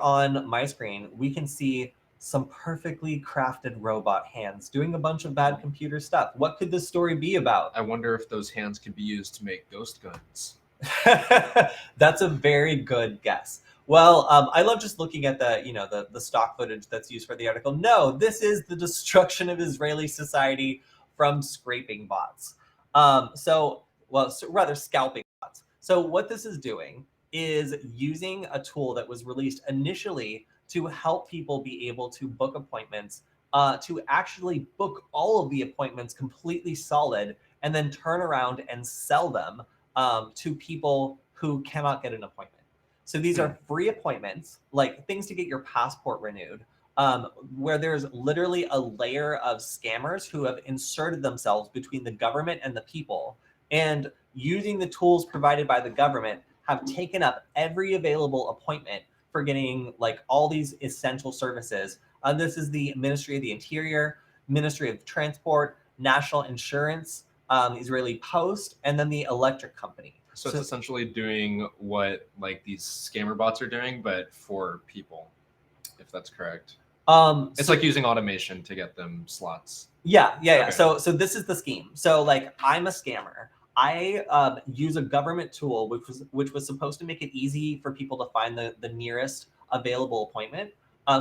on my screen, we can see some perfectly crafted robot hands doing a bunch of bad computer stuff. What could this story be about? I wonder if those hands could be used to make ghost guns. That's a very good guess. Well, I love just looking at the stock footage that's used for the article. No, this is the destruction of Israeli society from scraping bots. Rather scalping bots. So what this is doing is using a tool that was released initially to help people be able to book appointments, to actually book all of the appointments completely solid, and then turn around and sell them to people who cannot get an appointment. So these are free appointments, like things to get your passport renewed, where there's literally a layer of scammers who have inserted themselves between the government and the people, and using the tools provided by the government have taken up every available appointment for getting like all these essential services. This is the Ministry of the Interior, Ministry of Transport, National Insurance, Israeli Post, and then the electric company. So it's essentially doing what like these scammer bots are doing, but for people, if that's correct. It's like using automation to get them slots. Yeah. Okay. So this is the scheme. So like I'm a scammer. I use a government tool which was supposed to make it easy for people to find the nearest available appointment.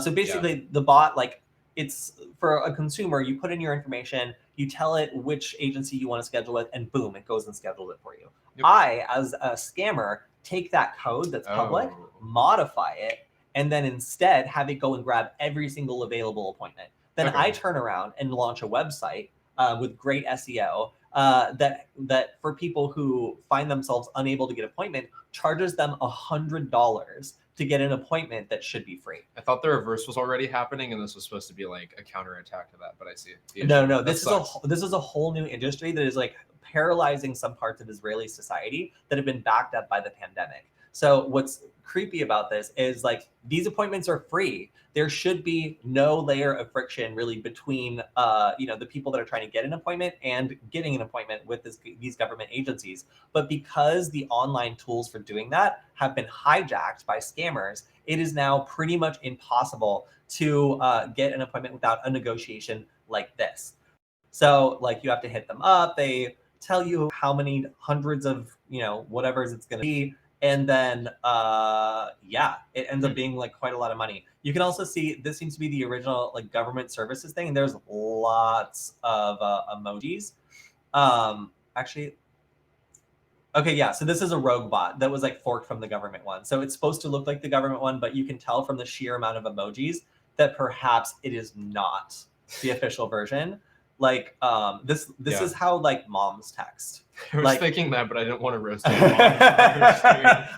So basically the bot, like it's for a consumer, you put in your information, you tell it which agency you want to schedule with, and boom, it goes and schedules it for you. Yep. I, as a scammer, take that code that's public, modify it, and then instead have it go and grab every single available appointment. Then I turn around and launch a website with great SEO that for people who find themselves unable to get an appointment, charges them $100 to get an appointment that should be free. I thought the reverse was already happening, and this was supposed to be like a counterattack to that, but I see. No, this is a whole new industry that is like paralyzing some parts of Israeli society that have been backed up by the pandemic. So what's creepy about this is like these appointments are free. There should be no layer of friction really between the people that are trying to get an appointment and getting an appointment with these government agencies. But because the online tools for doing that have been hijacked by scammers, it is now pretty much impossible to get an appointment without a negotiation like this. So like you have to hit them up. They tell you how many hundreds of whatever it's going to be. And then, it ends up being like quite a lot of money. You can also see this seems to be the original like government services thing. There's lots of emojis. Actually, okay, yeah. So this is a rogue bot that was like forked from the government one. So it's supposed to look like the government one, but you can tell from the sheer amount of emojis that perhaps it is not the official version. Like this is how like moms text. I was thinking that, but I didn't want to roast any moms.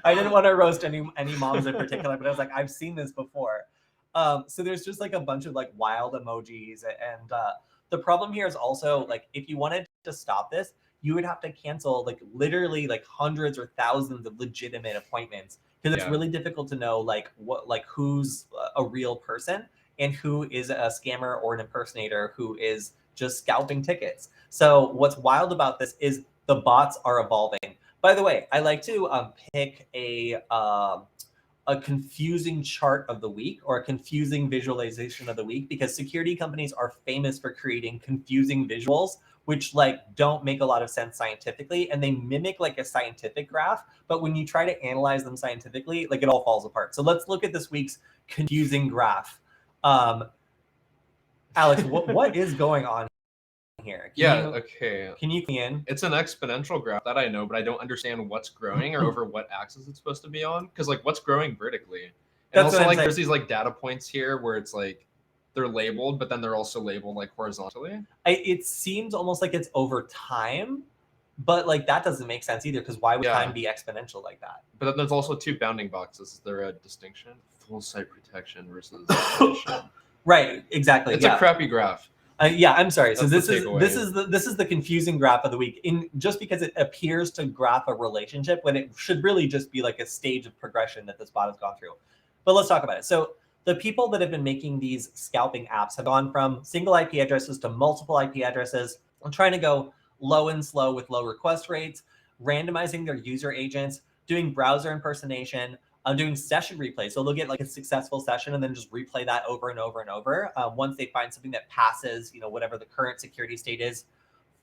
I didn't want to roast any moms in particular, but I was like, I've seen this before. So there's just like a bunch of like wild emojis, and the problem here is also like if you wanted to stop this, you would have to cancel like literally like hundreds or thousands of legitimate appointments, because it's really difficult to know like who's a real person and who is a scammer or an impersonator who is just scalping tickets. So what's wild about this is the bots are evolving. By the way, I like to pick a confusing chart of the week or a confusing visualization of the week, because security companies are famous for creating confusing visuals, which like don't make a lot of sense scientifically, and they mimic like a scientific graph, but when you try to analyze them scientifically, like it all falls apart. So let's look at this week's confusing graph. Alex, what is going on here? Can you key in? It's an exponential graph that I know, but I don't understand what's growing or over what axis it's supposed to be on, because like what's growing vertically. And also like there's these like data points here where it's like they're labeled, but then they're also labeled like horizontally. It seems almost like it's over time, but like that doesn't make sense either, because why would time be exponential like that? But then there's also two bounding boxes. Is there a distinction? Full site protection versus right, exactly. It's a crappy graph. I'm sorry. So this is the confusing graph of the week, just because it appears to graph a relationship when it should really just be like a stage of progression that this bot has gone through. But let's talk about it. So the people that have been making these scalping apps have gone from single IP addresses to multiple IP addresses. I'm trying to go low and slow with low request rates, randomizing their user agents, doing browser impersonation, doing session replay. So they'll get like a successful session and then just replay that over and over and over. Once they find something that passes, whatever the current security state is,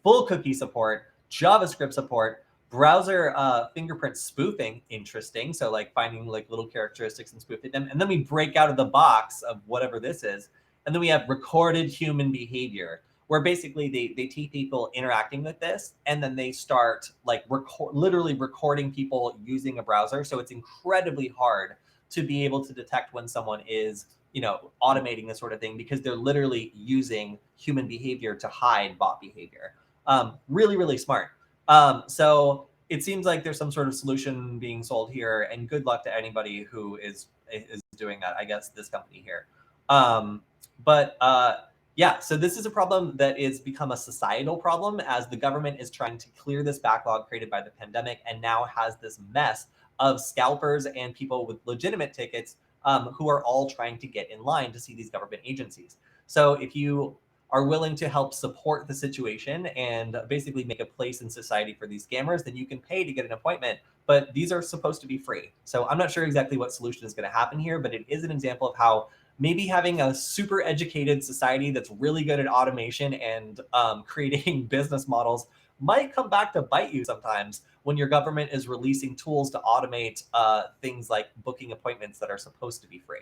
full cookie support, JavaScript support, browser fingerprint spoofing, interesting. So like finding like little characteristics and spoofing them. And then we break out of the box of whatever this is. And then we have recorded human behavior, where basically they take people interacting with this, and then they start like literally recording people using a browser. So it's incredibly hard to be able to detect when someone is, automating this sort of thing, because they're literally using human behavior to hide bot behavior. Really, really smart. So it seems like there's some sort of solution being sold here, and good luck to anybody who is doing that. I guess this company here. Yeah, so this is a problem that is become a societal problem as the government is trying to clear this backlog created by the pandemic, and now has this mess of scalpers and people with legitimate tickets who are all trying to get in line to see these government agencies. So if you are willing to help support the situation and basically make a place in society for these scammers, then you can pay to get an appointment, but these are supposed to be free. So I'm not sure exactly what solution is going to happen here, but it is an example of how maybe having a super educated society that's really good at automation and creating business models might come back to bite you sometimes when your government is releasing tools to automate things like booking appointments that are supposed to be free.